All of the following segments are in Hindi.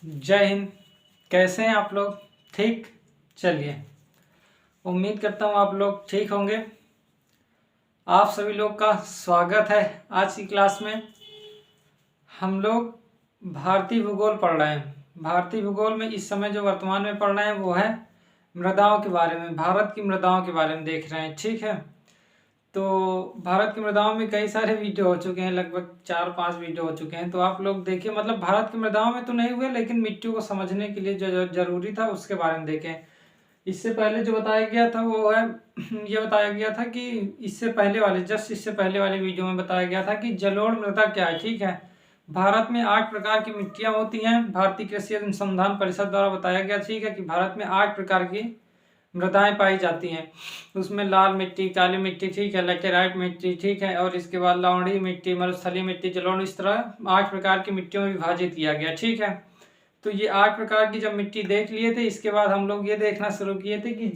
जय हिंद। कैसे हैं आप लोग? ठीक। चलिए, उम्मीद करता हूँ आप लोग ठीक होंगे। आप सभी लोग का स्वागत है आज की क्लास में। हम लोग भारतीय भूगोल पढ़ रहे हैं। भारतीय भूगोल में इस समय जो वर्तमान में पढ़ रहे हैं वो है मृदाओं के बारे में, भारत की मृदाओं के बारे में देख रहे हैं। ठीक है, तो भारत की मृदाओं में कई सारे वीडियो हो चुके हैं, लगभग 4-5 वीडियो हो चुके हैं। तो आप लोग देखिए, मतलब भारत की मृदाओं में तो नहीं हुए, लेकिन मिट्टियों को समझने के लिए जो जरूरी था उसके बारे में देखें। इससे पहले जो बताया गया था वो है ये बताया गया था कि इससे पहले वाले इससे पहले वाले वीडियो में बताया गया था कि जलोढ़ मृदा क्या है। ठीक है, भारत में 8 प्रकार की मिट्टियां होती हैं। भारतीय कृषि अनुसंधान परिषद द्वारा बताया गया, ठीक है, कि भारत में 8 प्रकार की मृदाएं पाई जाती हैं। उसमें लाल मिट्टी, काली मिट्टी, ठीक है, लेटेराइट मिट्टी, ठीक है, और इसके बाद लवणीय मिट्टी, मरुस्थलीय मिट्टी, जलोढ़, इस तरह 8 प्रकार की मिट्टियों में विभाजित किया गया। ठीक है, तो ये 8 प्रकार की जब मिट्टी देख लिए थे, इसके बाद हम लोग ये देखना शुरू किए थे कि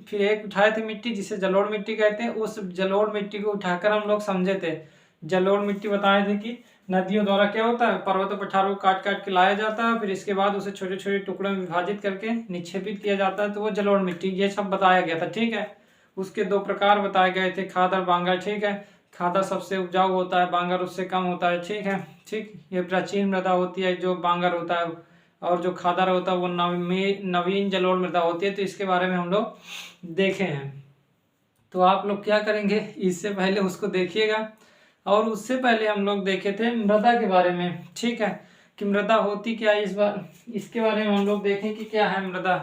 फिर एक उठाए थे मिट्टी जिसे जलोढ़ मिट्टी कहते हैं। उस जलोढ़ मिट्टी को उठाकर हम लोग समझे थे। जलोढ़ मिट्टी बताए थे कि नदियों द्वारा क्या होता है, पर्वतों पठारों को काट काट के लाया जाता है, फिर इसके बाद उसे छोटे छोटे टुकड़ों में विभाजित करके निक्षेपित किया जाता है, तो वो जलोढ़ मिट्टी, ये सब बताया गया था। ठीक है, उसके 2 प्रकार बताए गए थे, खादर बांगर। ठीक है, खादर सबसे उपजाऊ होता है, बांगर उससे कम होता है। ठीक है, ठीक, ये प्राचीन मृदा होती है जो बांगर होता है, और जो खादर होता है वो नवीन जलोढ़ मृदा होती है। तो इसके बारे में हम लोग देखे हैं। तो आप लोग क्या करेंगे, इससे पहले उसको देखिएगा। और उससे पहले हम लोग देखे थे मृदा के बारे में। ठीक है, कि मृदा होती क्या है, इस बार इसके बारे में हम लोग देखें कि क्या है मृदा।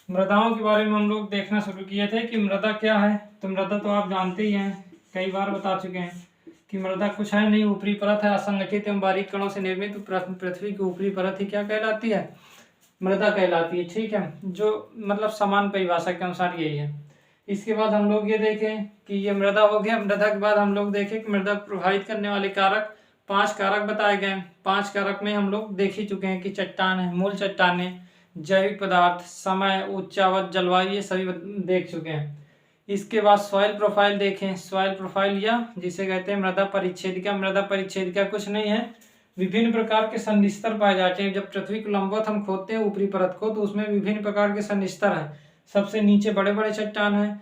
मृदाओं के बारे में हम लोग देखना शुरू किए थे कि मृदा क्या है। तो मृदा तो आप जानते ही हैं, कई बार बता चुके हैं कि मृदा कुछ है नहीं, ऊपरी परत है, असंगठित एवं बारीक कणों से निर्मित। पृथ्वी की ऊपरी परत ही क्या कहलाती है, मृदा कहलाती है। ठीक है, जो मतलब समान परिभाषा के अनुसार यही है। इसके बाद हम लोग ये देखें कि ये मृदा हो गया। मृदा के बाद हम लोग देखें कि मृदा प्रभावित करने वाले कारक, 5 कारक बताए गए। 5 कारक में हम लोग देख ही चुके हैं कि चट्टान है, मूल चट्टानें, जैविक पदार्थ, समय, उच्चावच, जलवायु, ये सभी देख चुके हैं। इसके बाद सॉइल प्रोफाइल देखें। सॉइल प्रोफाइल या जिसे कहते हैं मृदा परिच्छेदिका। मृदा परिच्छेदिका कुछ नहीं है, विभिन्न प्रकार के सन्निस्तर पाए जाते हैं। जब पृथ्वी को लंबवत हम खोदते हैं ऊपरी परत को, तो उसमें विभिन्न प्रकार के सन्निस्तर हैं। सबसे नीचे बड़े बड़े चट्टान हैं,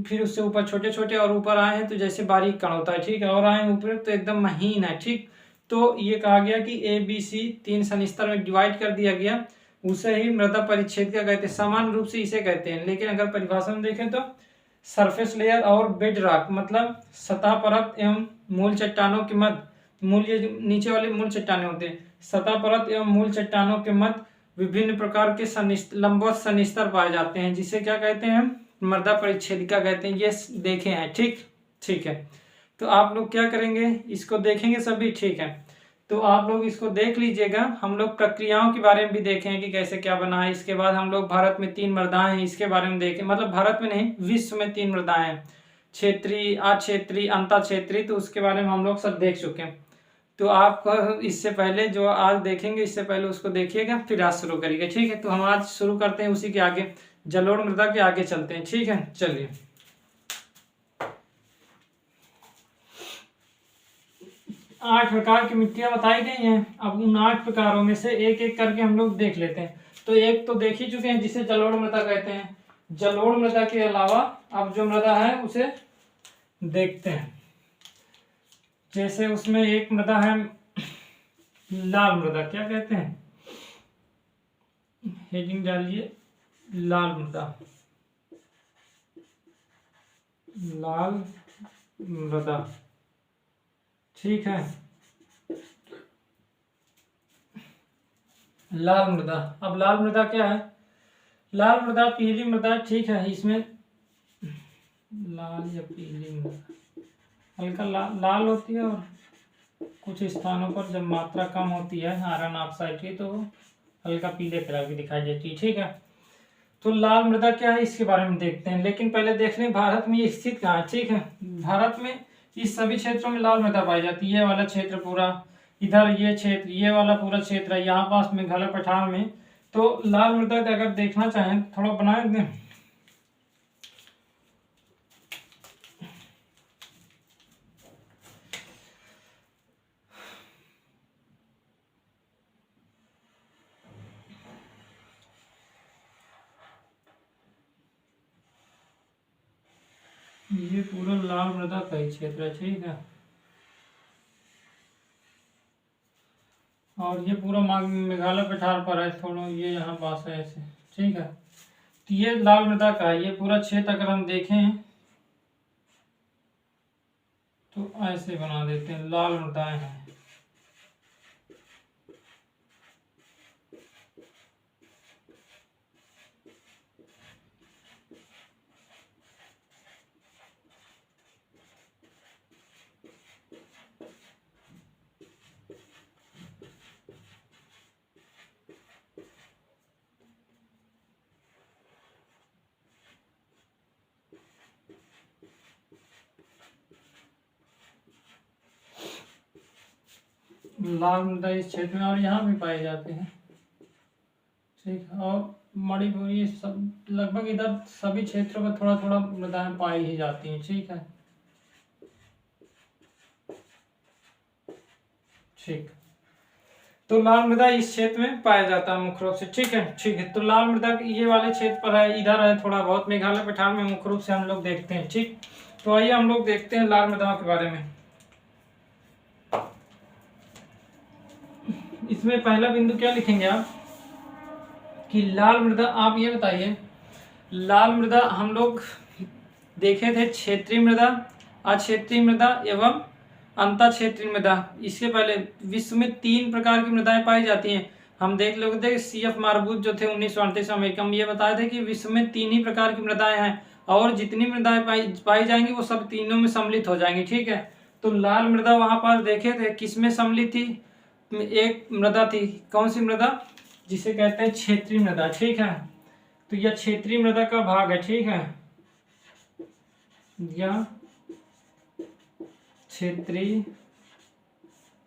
फिर उससे ऊपर छोटे छोटे, और ऊपर आए हैं तो जैसे बारीक कण होता है। ठीक है, और आए ऊपर तो एकदम महीन है। ठीक, तो ये कहा गया कि ABC 3 सन्निस्तर में डिवाइड कर दिया गया, उसे ही मृदा परिच्छेदिका कहते हैं। समान रूप से इसे कहते हैं, लेकिन अगर परिभाषा में देखें तो सरफेस लेयर और बेड रॉक, मतलब सतह परत एवं मूल चट्टानों के मध्य, मूल ये नीचे वाले मूल चट्टानें होते हैं, सतह परत एवं मूल चट्टानों के मध्य विभिन्न प्रकार के लंबवत सन्निस्तर पाए जाते हैं, जिसे क्या कहते हैं, मृदा परिच्छेदिका कहते हैं। ये देखे हैं। ठीक, ठीक है, तो आप लोग क्या करेंगे, इसको देखेंगे सभी। ठीक है, तो आप लोग इसको देख लीजिएगा। हम लोग प्रक्रियाओं के बारे में भी देखें कि कैसे क्या बना है। इसके बाद हम लोग भारत में 3 मृदाएं हैं, इसके बारे में देखें। मतलब भारत में नहीं, विश्व में 3 मृदाएं हैं, क्षेत्रीय, अक्षेत्रीय, अंतर क्षेत्रीय। तो उसके बारे में हम लोग सब देख चुके हैं। तो आपको इससे पहले जो आज देखेंगे, इससे पहले उसको देखिएगा, फिर आज शुरू करिएगा। ठीक है, तो हम आज शुरू करते हैं उसी के आगे, जलोढ़ मृदा के आगे चलते हैं। ठीक है, चलिए। 8 प्रकार की मिट्टियां बताई गई हैं। अब उन 8 प्रकारों में से एक एक करके हम लोग देख लेते हैं। तो एक तो देख ही चुके हैं जिसे जलोढ़ मृदा कहते हैं। जलोढ़ मृदा के अलावा अब जो मृदा है उसे देखते हैं। जैसे उसमें एक मृदा है लाल मृदा, क्या कहते हैं, हेडिंग डालिए, लाल मृदा। लाल मृदा, ठीक है, लाल मृदा। अब लाल मृदा क्या है, लाल मृदा पीली मृदा। ठीक है, इसमें लाल या पीली मृदा हल्का लाल होती है, और कुछ स्थानों पर जब मात्रा कम होती है आयरन ऑक्साइड की तो हल्का पीले कलर की दिखाई देती है। ठीक है, तो लाल मृदा क्या है इसके बारे में देखते हैं, लेकिन पहले देख लें भारत में ये स्थित कहाँ है। ठीक है, भारत में इस सभी क्षेत्रों में लाल मृदा पाई जाती है। ये वाला क्षेत्र पूरा, इधर ये क्षेत्र, ये वाला पूरा क्षेत्र है, यहाँ पास में घला पठार में। तो लाल मृदा अगर देखना चाहें थोड़ा बना दें, ये पूरा लाल मृदा का ही क्षेत्र है, ठीक है। और ये पूरा मेघालय पठार पर है, थोड़ा ये यहाँ पास है ऐसे, ठीक है। तो ये लाल मृदा का है, ये पूरा क्षेत्र अगर हम देखें तो ऐसे बना देते हैं, लाल मृदाएं हैं। लाल मृदा इस क्षेत्र में और यहाँ भी पाए जाते हैं, ठीक है। और मणिपुर, ये सब लगभग इधर सभी क्षेत्रों में थोड़ा थोड़ा मृदाएं पाई ही जाती हैं, ठीक है। ठीक, तो लाल मृदा इस क्षेत्र में पाया जाता है मुख्य रूप से, ठीक है। ठीक है, तो लाल मृदा ये वाले क्षेत्र पर है, इधर है थोड़ा बहुत, मेघालय पठार में मुख्य रूप से हम लोग देखते हैं, ठीक। तो आइए हम लोग देखते हैं लाल मृदाओं के बारे में। इसमें पहला बिंदु क्या लिखेंगे आप कि लाल मृदा, आप ये बताइए, लाल मृदा हम लोग देखे थे क्षेत्रीय मृदा, अक्षेत्रीय मृदा एवं अंतर क्षेत्रीय मृदा। इसके पहले विश्व में 3 प्रकार की मृदाएं पाई जाती हैं। हम देख लोग थे CF मार्बूत जो थे 1938 अमेरिका में, ये बताए थे कि विश्व में 3 ही प्रकार की मृदाएं हैं और जितनी मृदाएं पाई जाएंगी वो सब तीनों में सम्मिलित हो जाएंगी, ठीक है। तो लाल मृदा वहां पर देखे थे किस में सम्मिलित थी, एक मृदा थी, कौन सी मृदा, जिसे कहते हैं क्षेत्रीय मृदा, ठीक है। तो यह क्षेत्रीय मृदा का भाग है, ठीक है। यह क्षेत्रीय,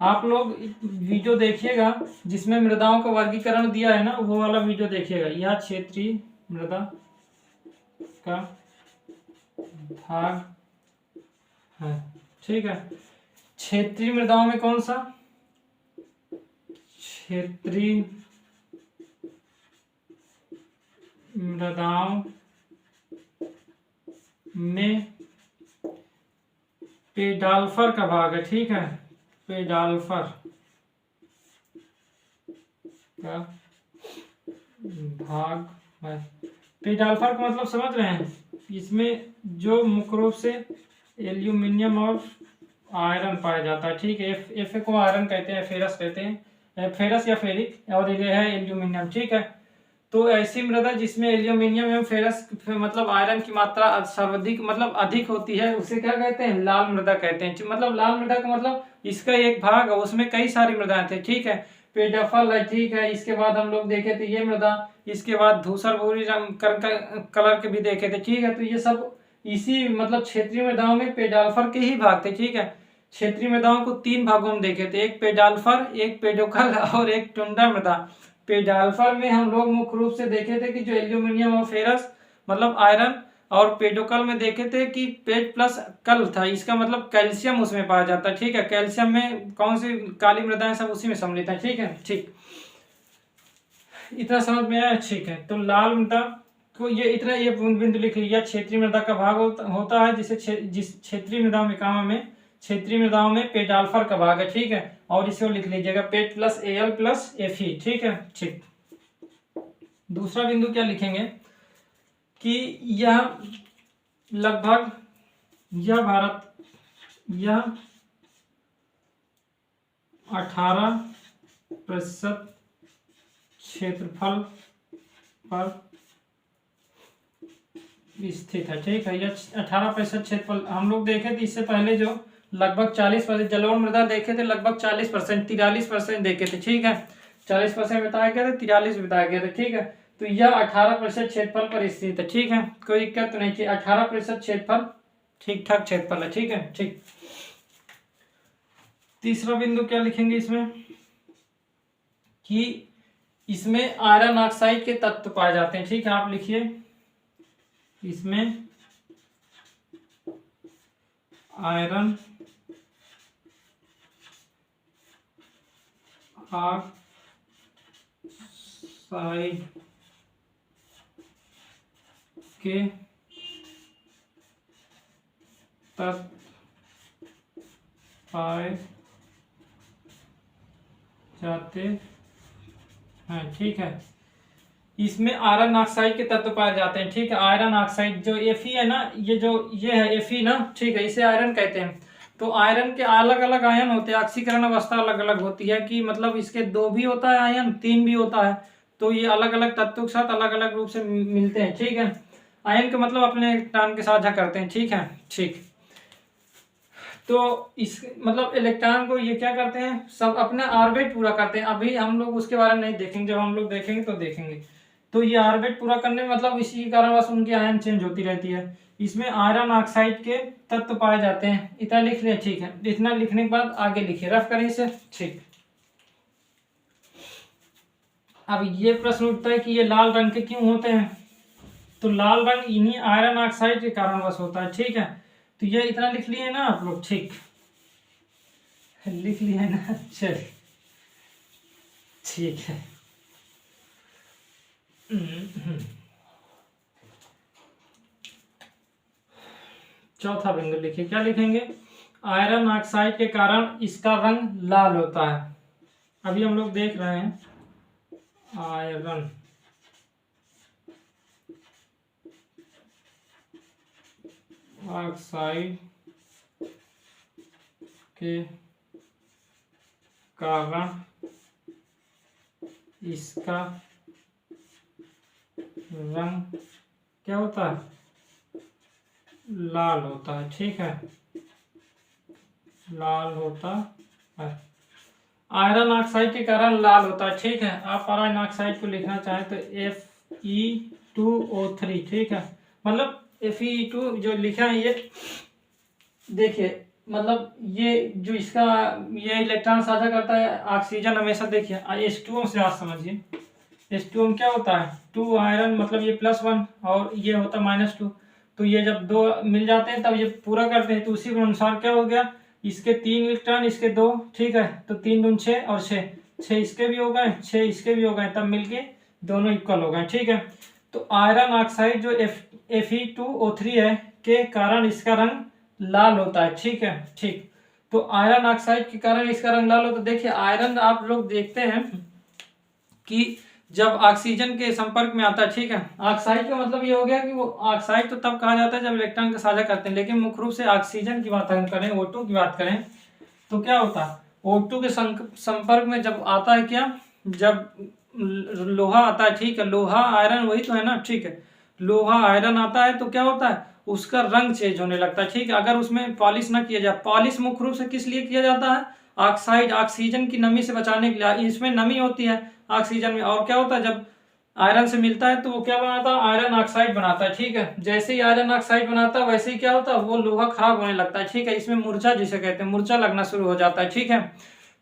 आप लोग वीडियो देखिएगा जिसमें मृदाओं का वर्गीकरण दिया है ना, वो वाला वीडियो देखिएगा। यह क्षेत्रीय मृदा का भाग है, ठीक है। क्षेत्रीय मृदाओं में कौन सा, क्षेत्रीय मृदाओं में पेडाल्फर का भाग है, ठीक है। पेडाल्फर का भाग है। पेडाल्फर का मतलब समझ रहे हैं, इसमें जो मुख्य रूप से एल्यूमिनियम और आयरन पाया जाता है, ठीक है। एफ को आयरन कहते हैं, फेरस कहते हैं, फेरस या फेरिक, और ये है एल्यूमिनियम, ठीक है। तो ऐसी मृदा जिसमें एल्यूमिनियम एवं फेरस मतलब आयरन की मात्रा सर्वाधिक मतलब अधिक होती है, उसे क्या कहते हैं, लाल मृदा कहते हैं। मतलब लाल मृदा का मतलब इसका एक भाग है, उसमें कई सारी मृदाएं थे, ठीक है। पेडाफल है, ठीक है। इसके बाद हम लोग देखे थे ये मृदा, इसके बाद धूसर भूरी रंग कलर के भी देखे थे, ठीक है। तो ये सब इसी मतलब क्षेत्रीय मृदाओं में पेडाल्फर के ही भाग थे, ठीक है। क्षेत्रीय मृदाओं को 3 भागों में देखे थे, एक पेडाल्फर, एक पेडोकल और एक टुंड्रा मृदा। पेडाल्फर में हम लोग मुख्य रूप से देखे थे कि जो एल्यूमिनियम और फेरस मतलब आयरन, और पेडोकल में देखे थे कि पेड प्लस कल था, इसका मतलब कैल्शियम उसमें पाया जाता है, ठीक है। कैल्शियम में कौन सी काली मृदाएं सब उसी में सम्मिलित है, ठीक है। ठीक, इतना समझ में आया, ठीक है। तो लाल मृदा को ये इतना ये बिंदु लिख लीजिए, क्षेत्रीय मृदा का भाग होता है जिसे जिस क्षेत्रीय मृदा में काम में क्षेत्रीय मृदाओं में पेडाल्फर का भाग है, ठीक है। और इसको लिख लीजिएगा पेट प्लस Al प्लस Fe, ठीक है। ठीक, दूसरा बिंदु क्या लिखेंगे कि यह लगभग यह भारत यह 18% क्षेत्रफल पर स्थित है, ठीक है। यह 18% क्षेत्रफल हम लोग देखे थे इससे पहले, जो लगभग 40% जलोढ़ मृदा देखे थे, लगभग 40%, 43% देखे थे, ठीक है। 40% बताया गया था, 43 बताया गया था, ठीक है। तो यह 18% क्षेत्रफल पर स्थित है, ठीक है। कोई दिक्कत नहीं थी, 18% क्षेत्रफल ठीक ठाक क्षेत्रफल है, ठीक है। ठीक, तीसरा बिंदु क्या लिखेंगे इसमें कि इसमें आयरन ऑक्साइड के तत्व पाए जाते हैं, ठीक है। आप लिखिए इसमें आयरन ऑक्साइड के तत्व पाए जाते हैं। ठीक है, इसमें आयरन ऑक्साइड के तत्व पाए जाते हैं। ठीक है, आयरन ऑक्साइड जो Fe है ना, ये है Fe ना, ठीक है, इसे आयरन कहते हैं। तो आयरन के अलग अलग आयन होते हैं, ऑक्सीकरण अवस्था अलग अलग होती है, कि मतलब इसके 2 भी होता है आयन, 3 भी होता है। तो ये अलग अलग तत्वों के साथ अलग अलग रूप से मिलते हैं। ठीक है, आयन का मतलब अपने इलेक्ट्रॉन के साझा करते हैं। ठीक है, ठीक। तो इस मतलब इलेक्ट्रॉन को ये क्या करते हैं, सब अपना ऑर्बिट पूरा करते हैं। अभी हम लोग उसके बारे में नहीं देखेंगे, जब हम लोग देखेंगे तो देखेंगे। तो ये ऑर्बिट पूरा करने में मतलब इसी के कारणवश उनकी आयन चेंज होती रहती है। इसमें आयरन ऑक्साइड के तत्व पाए जाते हैं। इतना लिख लिया, ठीक है। इतना लिखने के बाद आगे लिखिए, रफ करें इसे। ठीक, अब ये प्रश्न उठता है कि ये लाल रंग के क्यों होते हैं। तो लाल रंग इन्हीं आयरन ऑक्साइड के कारणवश होता है। ठीक है, तो ये इतना लिख लिए ना आप लोग, ठीक, लिख लिए ना, चलिए ठीक है। चौथा बिंदु लिखिए, क्या लिखेंगे, आयरन ऑक्साइड के कारण इसका रंग लाल होता है। अभी हम लोग देख रहे हैं आयरन ऑक्साइड के कारण इसका रंग क्या होता है, लाल होता है। ठीक है, लाल होता है, आयरन ऑक्साइड के कारण लाल होता है। ठीक है, आप आयरन ऑक्साइड को लिखना चाहें तो Fe2O3। ठीक है, मतलब Fe2 जो लिखा है ये देखिए, मतलब ये जो इसका ये इलेक्ट्रॉन साझा करता है ऑक्सीजन हमेशा, देखिए H2O से आप समझिए, H2O क्या होता है, 2 आयरन, मतलब ये +1 और ये होता -2। तो ये जब 2 मिल जाते हैं तब ये पूरा करते हैं। तो उसी के अनुसार क्या हो गया, इसके 3 इलेक्ट्रॉन, इसके 2। ठीक है, तो 3 दूनी 6 और 6 इसके भी हो गए, 6 इसके भी हो गए, तब मिलके दोनों इक्वल हो गए। ठीक है, तो आयरन ऑक्साइड जो Fe2O3 है के कारण इसका रंग लाल होता है। ठीक है, ठीक। तो आयरन ऑक्साइड के कारण इसका रंग लाल होता है। देखिए आयरन आप लोग देखते हैं कि जब ऑक्सीजन के संपर्क में आता है, ठीक है, ऑक्साइड का मतलब ये हो गया कि वो ऑक्साइड तो तब कहा जाता है जब इलेक्ट्रॉन का साझा करते हैं, लेकिन मुख्य रूप से ऑक्सीजन की बात हम करें, O2 की बात करें, तो क्या होता है, O2 के संपर्क में जब आता है, क्या, जब लोहा आता है, ठीक है, लोहा आयरन वही तो है ना, ठीक है, लोहा आयरन आता है तो क्या होता है, उसका रंग चेंज होने लगता है। ठीक है, अगर उसमें पॉलिश ना किया जाए, पॉलिश मुख्य रूप से किस लिए किया जाता है, ऑक्साइड ऑक्सीजन की नमी से बचाने के लिए। इसमें नमी होती है ऑक्सीजन में, और क्या होता है, जब आयरन से मिलता है तो वो क्या बनाता है, आयरन ऑक्साइड बनाता है। ठीक है, जैसे ही आयरन ऑक्साइड बनाता है वैसे ही क्या होता है, वो लोहा खराब होने लगता है। ठीक है, इसमें मूर्छा जिसे कहते हैं, मूर्छा लगना शुरू हो जाता है। ठीक है,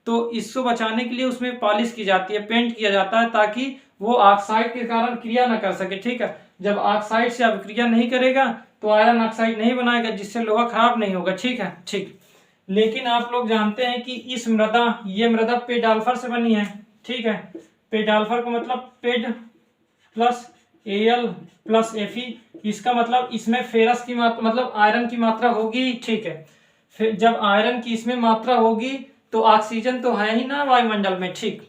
तो इसको बचाने के लिए उसमें पॉलिश की जाती है, पेंट किया जाता है, ताकि वो ऑक्साइड के कारण क्रिया न कर सके। ठीक है, जब ऑक्साइड से अब क्रिया नहीं करेगा तो आयरन ऑक्साइड नहीं बनाएगा, जिससे लोहा खराब नहीं होगा। ठीक है, ठीक। लेकिन आप लोग जानते हैं कि इस मृदा, ये मृदा पेडाल्फर से बनी है। ठीक है, पेडाल्फर का मतलब paid plus Al plus Fe, इसका मतलब इसमें फेरस की मात्रा, मतलब आयरन की मात्रा होगी। ठीक है, फिर जब आयरन की इसमें मात्रा होगी तो ऑक्सीजन तो है ही ना वायुमंडल में। ठीक,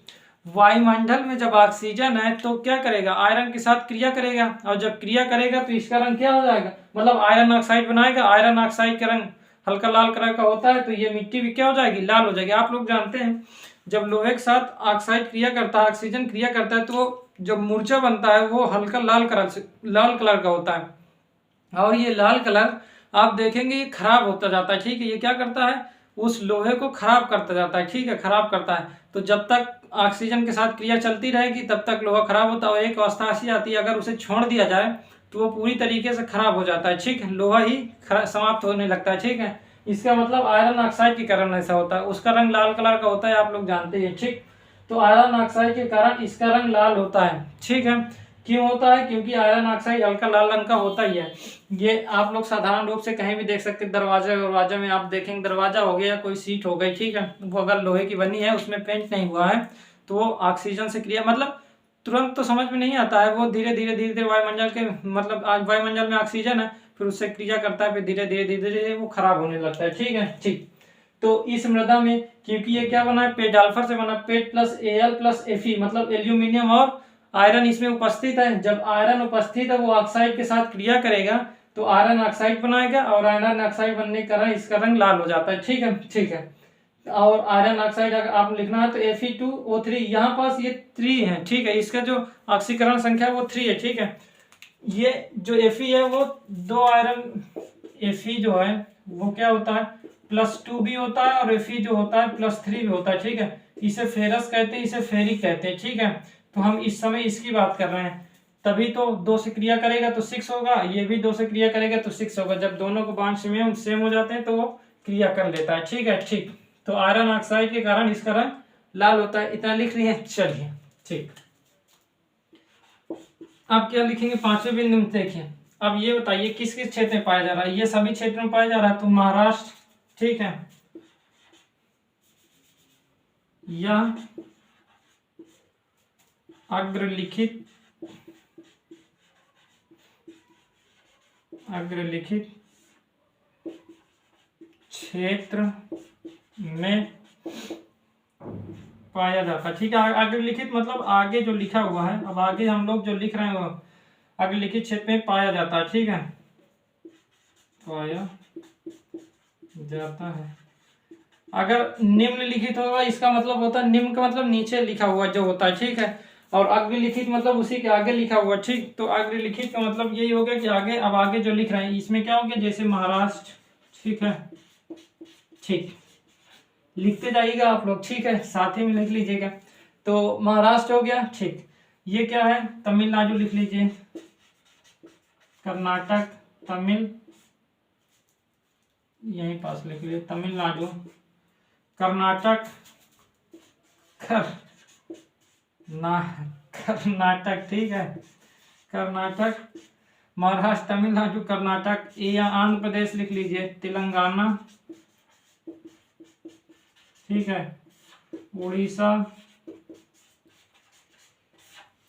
वायुमंडल में जब ऑक्सीजन है तो क्या करेगा, आयरन के साथ क्रिया करेगा, और जब क्रिया करेगा तो इसका रंग क्या हो जाएगा, मतलब आयरन ऑक्साइड बनाएगा। आयरन ऑक्साइड का रंग हल्का लाल कलर का होता है, तो ये मिट्टी भी क्या हो जाएगी, लाल हो जाएगी। आप लोग जानते हैं जब लोहे के साथ ऑक्साइड क्रिया करता है, ऑक्सीजन क्रिया करता है, तो जब मूर्छा बनता है वो हल्का लाल कलर का होता है, और ये लाल कलर आप देखेंगे ये खराब होता जाता है। ठीक है, ये क्या करता है, उस लोहे को खराब करता जाता है। ठीक है, खराब करता है। तो जब तक ऑक्सीजन के साथ क्रिया चलती रहेगी तब तक लोहा खराब होता है, और एक अवस्था ऐसी आती है अगर उसे छोड़ दिया जाए तो वो पूरी तरीके से खराब हो जाता है। ठीक है, लोहा ही समाप्त होने लगता है। ठीक है, इसका मतलब आयरन ऑक्साइड के कारण ऐसा होता है, उसका रंग लाल कलर का होता है, आप लोग जानते हैं। ठीक, तो आयरन ऑक्साइड के कारण इसका रंग लाल होता है। ठीक है, क्यों होता है, क्योंकि आयरन ऑक्साइड हल्का लाल रंग का होता ही है। ये आप लोग साधारण रूप से कहीं भी देख सकते हैं, दरवाजे में आप देखेंगे, दरवाजा हो गया या कोई सीट हो गई, ठीक है, वो अगर लोहे की बनी है, उसमें पेंट नहीं हुआ है, तो वो ऑक्सीजन से क्रिया, मतलब तुरंत तो समझ में नहीं आता है, वो धीरे धीरे वायुमंडल के, मतलब वायुमंडल में ऑक्सीजन है, फिर उससे क्रिया करता है, फिर धीरे धीरे धीरे धीरे वो खराब होने लगता है। ठीक है, ठीक। तो इस मृदा में क्योंकि ये क्या बना है, पेडाल्फर से बना, पेट प्लस Al प्लस Fe मतलब एल्यूमिनियम और आयरन इसमें उपस्थित है। जब आयरन उपस्थित है वो ऑक्साइड के साथ क्रिया करेगा तो आयरन ऑक्साइड बनाएगा और आयरन ऑक्साइड बनने के कारण इसका रंग लाल हो जाता है। ठीक है, ठीक है। और आयरन ऑक्साइड अगर आप लिखना है तो Fe2O3, यहाँ पास ये 3 है। ठीक है, इसका जो ऑक्सीकरण संख्या वो 3 है। ठीक है, ये जो Fe है वो 2 आयरन, Fe जो है वो क्या होता है +2 भी होता है और Fe जो होता है +3 भी होता है। ठीक है, इसे फेरस कहते हैं, इसे फेरिक कहते हैं। ठीक है, तो हम इस समय इसकी बात कर रहे हैं। तभी तो 2 से क्रिया करेगा तो 6 होगा, ये भी 2 से क्रिया करेगा तो 6 होगा। जब दोनों को बॉन्ड सेम हो जाते हैं तो वो क्रिया कर लेता है। ठीक है, ठीक। तो आयरन ऑक्साइड के कारण इसका रंग लाल होता है। इतना लिख लिए, चलिए ठीक। अब क्या लिखेंगे 5वें बिंदु में, देखिए अब ये बताइए किस किस क्षेत्र में पाया जा रहा है। ये सभी क्षेत्रों में पाया जा रहा है, तो महाराष्ट्र, ठीक है, यह अग्रलिखित क्षेत्र में पाया जाता है। ठीक है, अग्रलिखित मतलब आगे जो लिखा हुआ है, अब आगे हम लोग जो लिख रहे हैं वो अग्रलिखित क्षेत्र में पाया जाता है। ठीक है, पाया जाता है। अगर निम्नलिखित होगा इसका मतलब होता है, निम्न का मतलब नीचे लिखा हुआ जो होता है। ठीक है, और अग्रलिखित मतलब उसी के आगे लिखा हुआ। ठीक, तो अग्रलिखित का मतलब यही हो गया कि आगे, अब आगे जो लिख रहे हैं इसमें क्या हो गया, जैसे महाराष्ट्र। ठीक है, ठीक, लिखते जाइएगा आप लोग। ठीक है, साथ ही में लिख लीजिएगा। तो महाराष्ट्र हो गया। ठीक, ये क्या है, तमिलनाडु लिख लीजिए, कर्नाटक, तमिल, यहीं पास लिख लीजिए, तमिलनाडु, कर्नाटक, कर्नाटक, ठीक है, कर्नाटक, महाराष्ट्र, तमिलनाडु, कर्नाटक, या आंध्र प्रदेश लिख लीजिए, तेलंगाना, ठीक है, उड़ीसा,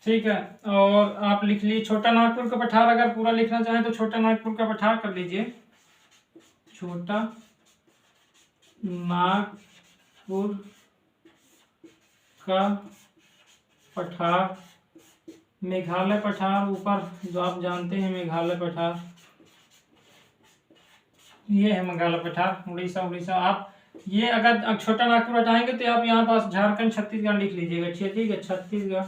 ठीक है, और आप लिख लीजिए छोटा नागपुर का पठार। अगर पूरा लिखना चाहें तो छोटा नागपुर का पठार कर लीजिए, छोटा नागपुर का पठार, मेघालय पठार ऊपर जो आप जानते हैं, मेघालय पठार, ये है मेघालय पठार, उड़ीसा, उड़ीसा। आप ये अगर छोटा नागपुर हटाएंगे तो आप यहाँ पास झारखंड, छत्तीसगढ़ लिख लीजिएगा। ठीक है, छत्तीसगढ़,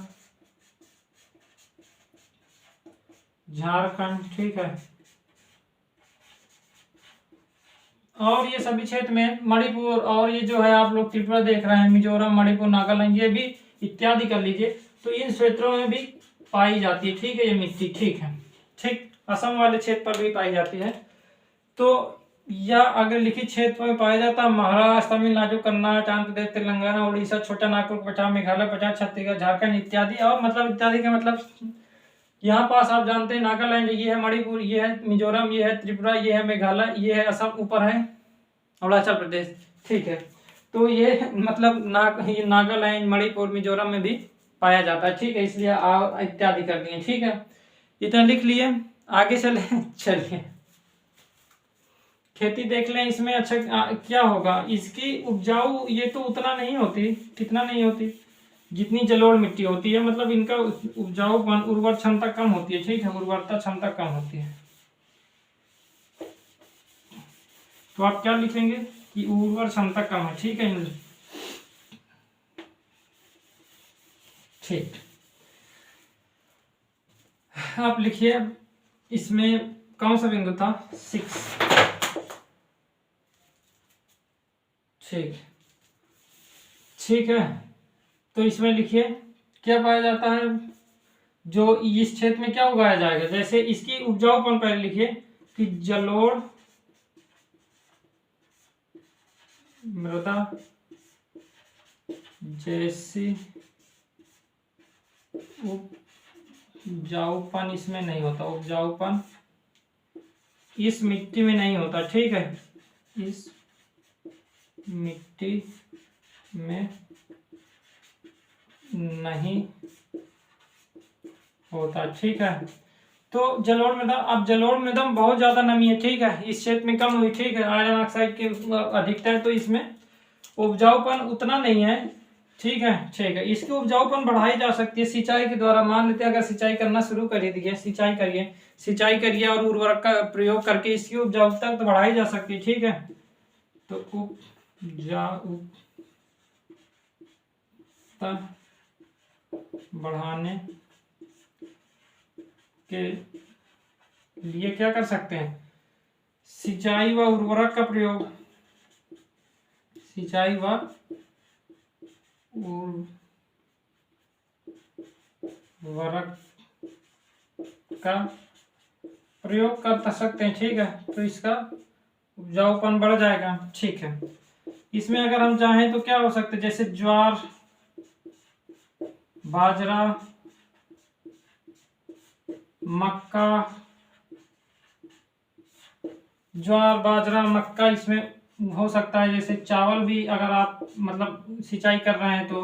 झारखंड, ठीक है, और ये सभी क्षेत्र में मणिपुर, और ये जो है आप लोग त्रिपुरा देख रहे हैं, मिजोरम, मणिपुर, नागालैंड, ये भी इत्यादि कर लीजिए। तो इन क्षेत्रों में भी पाई जाती है। ठीक है, ये मिट्टी, ठीक है, ठीक, असम वाले क्षेत्र पर भी पाई जाती है। तो यह अग्रलिखित क्षेत्र में पाया जाता है महाराष्ट्र, तमिलनाडु, कर्नाटक, आंध्र प्रदेश, तेलंगाना, उड़ीसा, छोटा नागपुर पठार, मेघालय पठार, छत्तीसगढ़, झारखंड इत्यादि। और मतलब इत्यादि का मतलब यहाँ पास आप जानते हैं नागालैंड, ये है मणिपुर, ये है मिजोरम, ये है त्रिपुरा, ये है मेघालय, ये है असम, ऊपर है अरुणाचल प्रदेश। ठीक है, तो ये मतलब ये नागालैंड, मणिपुर, मिजोरम में भी पाया जाता है। ठीक है, इसलिए इत्यादि कर दिए। ठीक है, इतना लिख लिए, आगे चले। चलिए खेती देख लें। इसमें अच्छा क्या होगा, इसकी उपजाऊ ये तो उतना नहीं होती, कितना नहीं होती जितनी जलोढ़ मिट्टी होती है, मतलब इनका उपजाऊपन, उर्वर क्षमता कम होती है। ठीक है, उर्वरता क्षमता कम होती है। तो आप क्या लिखेंगे कि उर्वर क्षमता कम है। ठीक है, ठीक, आप लिखिए इसमें कौन सा बिंदु था, 6। ठीक, ठीक है, तो इसमें लिखिए क्या पाया जाता है, जो इस क्षेत्र में क्या उगाया जाएगा। जैसे इसकी उपजाऊपन पहले लिखिए कि जलोढ़ मृदा जैसी उपजाऊपन इसमें नहीं होता, उपजाऊपन इस मिट्टी में नहीं होता। ठीक है, इस मिट्टी में नहीं होता। ठीक है, तो जलोढ़ मृदा, अब जलोढ़ मृदा में बहुत ज्यादा नमी है, ठीक है, इस क्षेत्र में कम हुई, ठीक है, आयरन ऑक्साइड की अधिकता है, तो इसमें उपजाऊपन उतना नहीं है, ठीक है, ठीक है, इसकी उपजाऊपन बढ़ाई जा सकती है सिंचाई के द्वारा। मान लेते हैं अगर सिंचाई करना शुरू कर दिए, सिंचाई करिए और उर्वरक का प्रयोग करके इसकी उपजाऊता तो बढ़ाई जा सकती है, ठीक है। तो उपजाऊता बढ़ाने के लिए क्या कर सकते हैं, सिंचाई व उर्वरक का प्रयोग, सिंचाई व उर्वरक का प्रयोग कर सकते हैं, ठीक है, तो इसका उपजाऊपन बढ़ जाएगा, ठीक है। इसमें अगर हम चाहें तो क्या हो सकता है, जैसे ज्वार, बाजरा, मक्का, ज्वार बाजरा मक्का इसमें हो सकता है। जैसे चावल भी अगर आप मतलब सिंचाई कर रहे हैं तो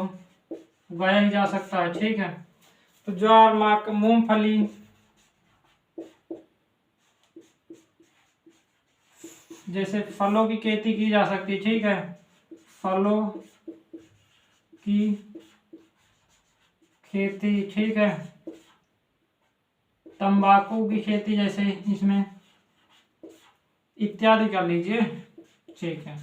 उगाया ही जा सकता है, ठीक है। तो ज्वार, मक्का, मूंगफली, जैसे फलों की खेती की जा सकती है, ठीक है, फलों की खेती, ठीक है, तंबाकू की खेती जैसे इसमें इत्यादि कर लीजिए, ठीक है।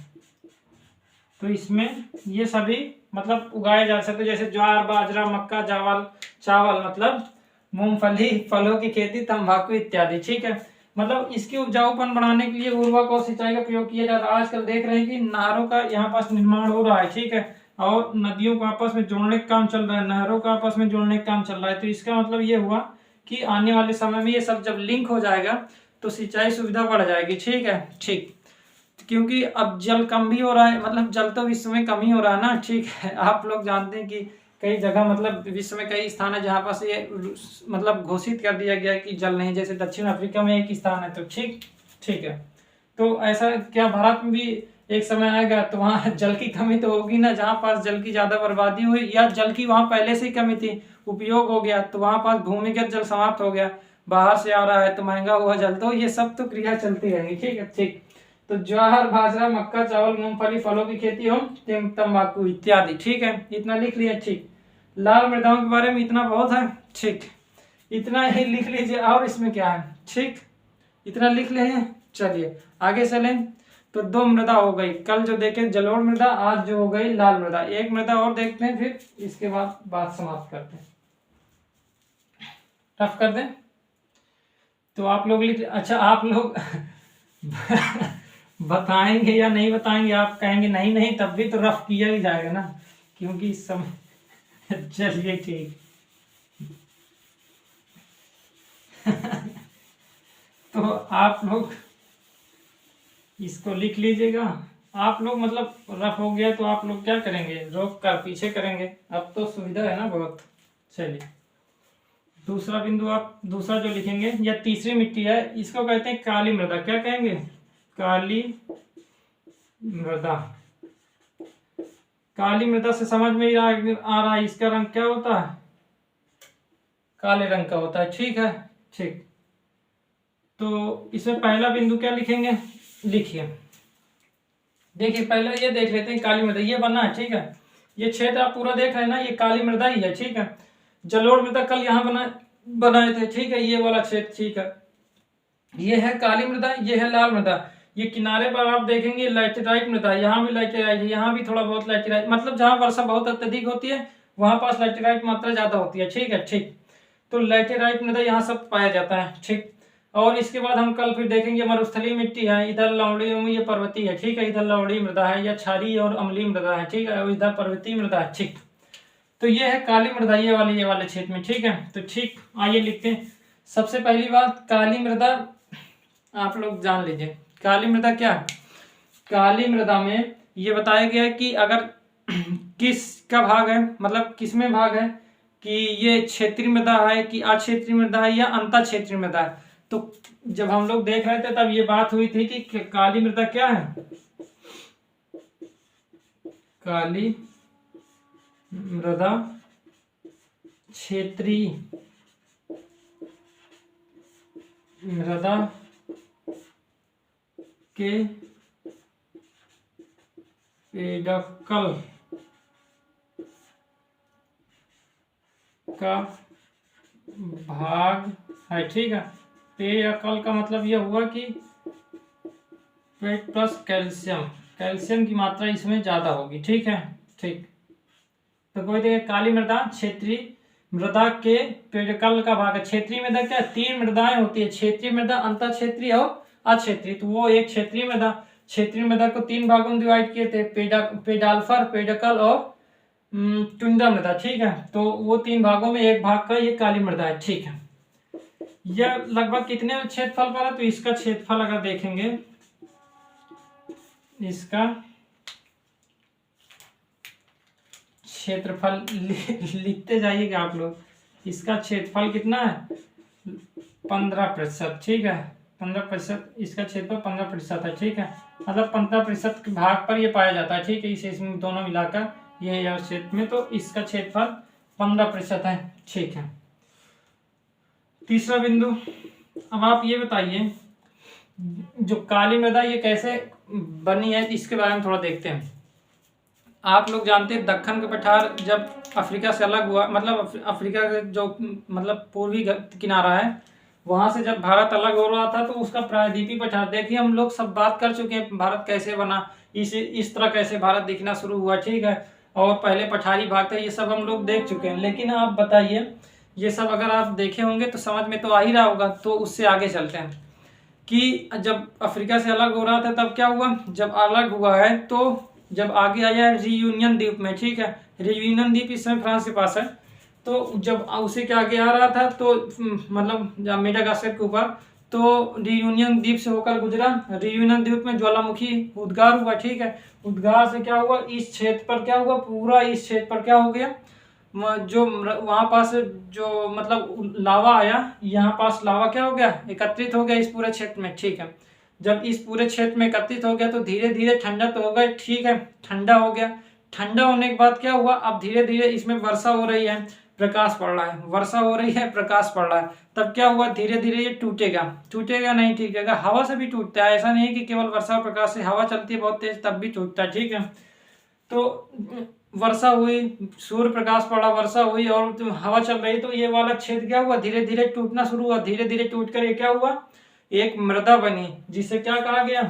तो इसमें ये सभी मतलब उगाए जा सकते, जैसे ज्वार, बाजरा, मक्का, चावल मतलब मूंगफली, फलों की खेती, तंबाकू इत्यादि, ठीक है। मतलब इसकी उपजाऊपन बढ़ाने के लिए उर्वरक और सिंचाई का प्रयोग किया जा रहा है। आजकल देख रहे हैं कि नहरों का यहाँ पास निर्माण हो रहा है, ठीक है, और नदियों को आपस में जोड़ने का काम चल रहा है, नहरों का आपस में जोड़ने का काम चल रहा है। तो इसका मतलब ये हुआ कि आने वाले समय में ये सब जब लिंक हो जाएगा तो सिंचाई सुविधा बढ़ जाएगी, ठीक है, ठीक। क्योंकि अब जल कम भी हो रहा है, मतलब जल तो विश्व में कम ही हो रहा है ना, ठीक है। आप लोग जानते हैं कि कई जगह मतलब विश्व में कई स्थान है जहाँ पास ये मतलब घोषित कर दिया गया है कि जल नहीं, जैसे दक्षिण अफ्रीका में एक स्थान है, तो ठीक, ठीक है। तो ऐसा क्या भारत में भी एक समय आएगा तो वहाँ जल की कमी तो होगी ना, जहाँ पास जल की ज्यादा बर्बादी हुई या जल की वहाँ पहले से ही कमी थी, उपयोग हो गया तो वहाँ पास भूमिगत जल समाप्त हो गया, बाहर से आ रहा है तो महंगा हुआ जल, तो ये सब तो क्रिया चलती रहेगी, ठीक है, ठीक। तो ज्वार, बाजरा, मक्का, चावल, मूंगफली, फलों की खेती हो, तंबाकू इत्यादि, ठीक है, इतना लिख लिया, ठीक। लाल मृदाओं के बारे में इतना बहुत है, ठीक, इतना ही लिख लीजिए। और इसमें क्या है, ठीक, इतना लिख ले। चलिए आगे चलें। तो 2 मृदा हो गई, कल जो देखे जलोढ़ मृदा, आज जो हो गई लाल मृदा। एक मृदा और देखते हैं, फिर इसके बाद बात समाप्त करते हैं, टफ कर दें। तो आप लोग लिख, अच्छा आप लोग बताएंगे या नहीं बताएंगे, आप कहेंगे नहीं नहीं तब भी तो रफ किया ही जाएगा ना, क्योंकि इस समय चलिए ठीक। तो आप लोग इसको लिख लीजिएगा। आप लोग मतलब रफ हो गया तो आप लोग क्या करेंगे, रोक कर पीछे करेंगे, अब तो सुविधा है ना बहुत। चलिए दूसरा बिंदु, आप दूसरा जो लिखेंगे, या तीसरी मिट्टी है, इसको कहते हैं काली मृदा। क्या कहेंगे, काली मृदा। काली मृदा से समझ में ही आ रहा है, इसका रंग क्या होता है, काले रंग का होता है, ठीक है, ठीक। तो इसमें पहला बिंदु क्या लिखेंगे, लिखिए, देखिए पहले ये देख लेते हैं काली मृदा, ये बना है, ठीक है, ये क्षेत्र आप पूरा देख रहे हैं ना, ये काली मृदा ही है, ठीक है। जलोढ़ मृदा कल यहाँ बनाए थे, ठीक है, ये वाला क्षेत्र, ठीक है, ये है काली मृदा, ये है लाल मृदा। ये किनारे पर आप देखेंगे लैटेराइट मृदा, यहाँ भी लैटेराइट है, यहाँ भी थोड़ा बहुत लैटेराइट, मतलब जहाँ वर्षा बहुत अत्यधिक होती है वहां पास लैटेराइट मात्रा ज्यादा होती है, ठीक है, ठीक। तो लैटेराइट मृदा यहाँ सब पाया जाता है, ठीक। और इसके बाद हम कल फिर देखेंगे मरुस्थलीय मिट्टी है, इधर लवणीय में ये पर्वतीय है, ठीक है, इधर लवणीय मृदा है, या क्षारीय और अम्लीय मृदा है, ठीक है, और इधर पर्वतीय मृदा है, ठीक। तो ये है काली मृदा, ये वाले क्षेत्र में, ठीक है। तो ठीक, आइए लिखते हैं। सबसे पहली बात, काली मृदा आप लोग जान लीजिए, काली मृदा क्या है। काली मृदा में ये बताया गया है कि अगर किस का भाग है, मतलब किस में भाग है कि ये क्षेत्रीय मृदा है कि अक्षेत्रीय मृदा है या अंतर क्षेत्रीय मृदा है। तो जब हम लोग देख रहे थे तब ये बात हुई थी कि काली मृदा क्या है, काली मृदा क्षेत्रीय मृदा के पेडकल का भाग है। ठीक है, पेडकल का मतलब यह हुआ कि पेट प्लस कैल्शियम, कैल्शियम की मात्रा इसमें ज्यादा होगी। ठीक है, ठीक। तो कोई देखे काली मृदा क्षेत्रीय मृदा के पेडकल का भाग है। क्षेत्रीय मृदा क्या, 3 मृदाएं होती है, क्षेत्रीय मृदा, अंतर क्षेत्रीय और अक्षेत्रीय। तो वो एक क्षेत्रीय मृदा, क्षेत्रीय मृदा को 3 भागों में डिवाइड किए थे, पेडाल्फर, पेडकल और टुंड्रा मृदा। ठीक है, तो वो 3 भागों में एक भाग का ये काली मृदा है। ठीक है, यह लगभग कितने क्षेत्रफल पर है, तो इसका क्षेत्रफल अगर देखेंगे, इसका क्षेत्रफल लिखते जाइएगा आप लोग। इसका क्षेत्रफल कितना है, 15%। ठीक है, 15%, इसका क्षेत्रफल 15% है। ठीक है, मतलब 15% के भाग पर ये पाया जाता है। ठीक है, इसे इसमें दोनों मिलाकर ये क्षेत्र में, तो इसका क्षेत्रफल 15% है। ठीक है, तीसरा बिंदु, अब आप ये बताइए जो काली मृदा ये कैसे बनी है, इसके बारे में थोड़ा देखते हैं। आप लोग जानते हैं दक्कन का पठार जब अफ्रीका से अलग हुआ, मतलब अफ्रीका का जो मतलब पूर्वी किनारा है, वहां से जब भारत अलग हो रहा था, तो उसका प्रायद्वीपीय पठार, देखिए हम लोग सब बात कर चुके हैं भारत कैसे बना, इस तरह कैसे भारत दिखना शुरू हुआ। ठीक है, और पहले पठारी भाग था, ये सब हम लोग देख चुके हैं। लेकिन आप बताइए, ये सब अगर आप देखे होंगे तो समझ में तो आ ही रहा होगा। तो उससे आगे चलते हैं कि जब अफ्रीका से अलग हो रहा था तब क्या हुआ, जब अलग हुआ है तो जब आगे आया रियूनियन द्वीप में। ठीक है, रियूनियन द्वीप इस समय फ्रांस के पास है। तो जब उसे के आगे आ रहा था, तो मतलब मेडागास्कर के ऊपर, तो रियूनियन द्वीप से होकर गुजरा। रियूनियन द्वीप में ज्वालामुखी उद्गार हुआ। ठीक है, उद्गार से क्या हुआ, इस क्षेत्र पर क्या हुआ, पूरा इस क्षेत्र पर क्या हो गया, जो वहां पास जो मतलब लावा आया, यहाँ पास लावा क्या हो गया, एकत्रित हो गया इस पूरे क्षेत्र में। ठीक है, जब इस पूरे क्षेत्र में एकत्रित हो गया तो धीरे धीरे ठंडा तो हो गया। ठीक है, ठंडा हो गया, ठंडा होने के बाद क्या हुआ, अब धीरे धीरे इसमें वर्षा हो रही है, प्रकाश पड़ रहा है, वर्षा हो रही है, प्रकाश पड़ रहा है। तब क्या हुआ, धीरे धीरे ये टूटेगा, टूटेगा नहीं, टूटेगा, हवा से भी टूटता है। ऐसा नहीं कि केवल वर्षा और प्रकाश से, हवा चलती है बहुत तेज तब भी टूटता है। ठीक है, तो वर्षा हुई, सूर्य प्रकाश पड़ा, वर्षा हुई और हवा चल रही, तो ये वाला क्षेत्र क्या हुआ, धीरे धीरे टूटना शुरू हुआ। धीरे धीरे टूट कर ये क्या हुआ, एक मृदा बनी, जिसे क्या कहा गया,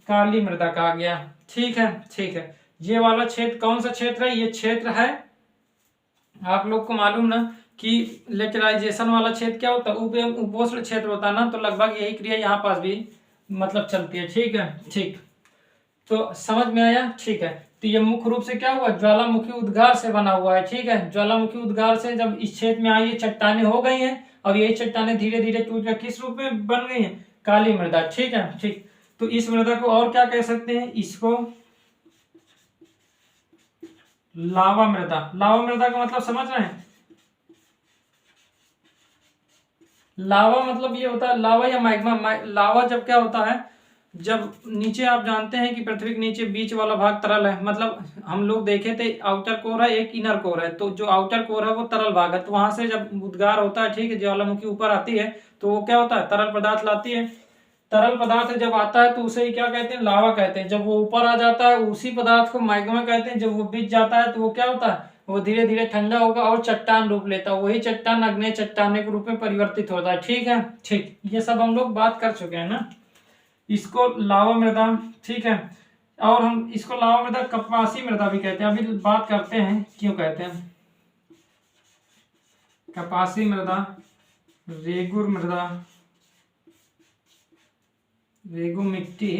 काली मृदा कहा गया। ठीक है, ठीक है, ये वाला क्षेत्र कौन सा क्षेत्र है, ये क्षेत्र है, आप लोग को मालूम ना कि लेटराइजेशन वाला क्षेत्र क्या होता है, उपोष्ण क्षेत्र होता है ना, तो लगभग यही क्रिया यहाँ पास भी मतलब चलती है। ठीक है, ठीक, तो समझ में आया। ठीक है, तो ये मुख्य रूप से क्या हुआ, ज्वालामुखी उद्गार से बना हुआ है। ठीक है, ज्वालामुखी उद्गार से जब इस क्षेत्र में आई, ये चट्टानें हो गई हैं, अब यही चट्टानें धीरे धीरे टूट कर किस रूप में बन गई हैं, काली मृदा। ठीक है, ठीक, तो इस मृदा को और क्या कह सकते हैं, इसको लावा मृदा। लावा मृदा का मतलब समझ रहे हैं, लावा मतलब ये होता है, लावा या मैग्मा। लावा जब क्या होता है, जब नीचे आप जानते हैं कि पृथ्वी के नीचे बीच वाला भाग तरल है, मतलब हम लोग देखे थे आउटर कोर है, एक इनर कोर है, तो जो आउटर कोर है वो तरल भाग है। तो वहां से जब उद्गार होता है, ठीक है, ज्वालामुखी ऊपर आती है, तो वो क्या होता है, तरल पदार्थ लाती है। तरल पदार्थ जब आता है तो उसे ही क्या कहते हैं, लावा कहते हैं। जब वो ऊपर आ जाता है, उसी पदार्थ को मैग्मा कहते हैं। जब वो बीच जाता है तो वो क्या होता है, वो धीरे धीरे ठंडा होगा और चट्टान रूप लेता है, वही चट्टान अग्नेय चट्टाने के रूप में परिवर्तित होता है। ठीक है, ठीक, ये सब हम लोग बात कर चुके हैं ना, इसको लावा मृदा। ठीक है, और हम इसको लावा मृदा, कपासी मृदा भी कहते हैं। अभी बात करते हैं क्यों कहते हैं कपासी मृदा, रेगुर मृदा, रेगु मिट्टी,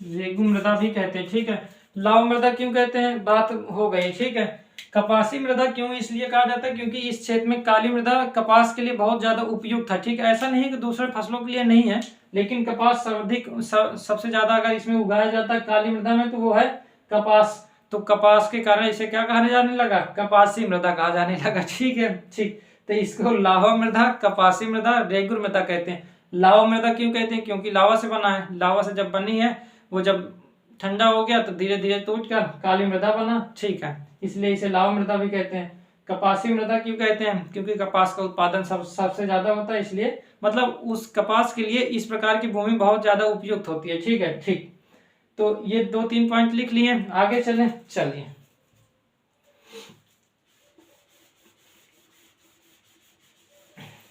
रेगु मृदा भी कहते हैं। ठीक है, लावा मृदा क्यों कहते हैं, बात हो गई। ठीक है, कपासी मृदा क्यों इसलिए कहा जाता है क्योंकि इस क्षेत्र में काली मृदा कपास के लिए बहुत ज्यादा उपयुक्त है। ठीक है, ऐसा नहीं कि दूसरे फसलों के लिए नहीं है, लेकिन कपास सर्वाधिक सबसे ज्यादा अगर इसमें उगाया जाता है काली मृदा में, तो वो है कपास। तो कपास के कारण इसे क्या कहा जाने लगा, कपासी मृदा कहा जाने लगा। ठीक है, ठीक, तो इसको लावा मृदा, कपासी मृदा, रेगुर मृदा कहते हैं। लावा मृदा क्यों कहते हैं, क्योंकि लावा से बना है, लावा से जब बनी है, वो जब ठंडा हो गया तो धीरे धीरे टूट कर काली मृदा बना। ठीक है, इसलिए इसे लावा मृदा भी कहते हैं। कपासी मृदा क्यों कहते हैं, क्योंकि कपास का उत्पादन सबसे ज्यादा होता है, इसलिए मतलब उस कपास के लिए इस प्रकार की भूमि बहुत ज्यादा उपयुक्त होती है। ठीक है, ठीक। तो ये 2-3 पॉइंट लिख लिए, आगे चलें। चलिए,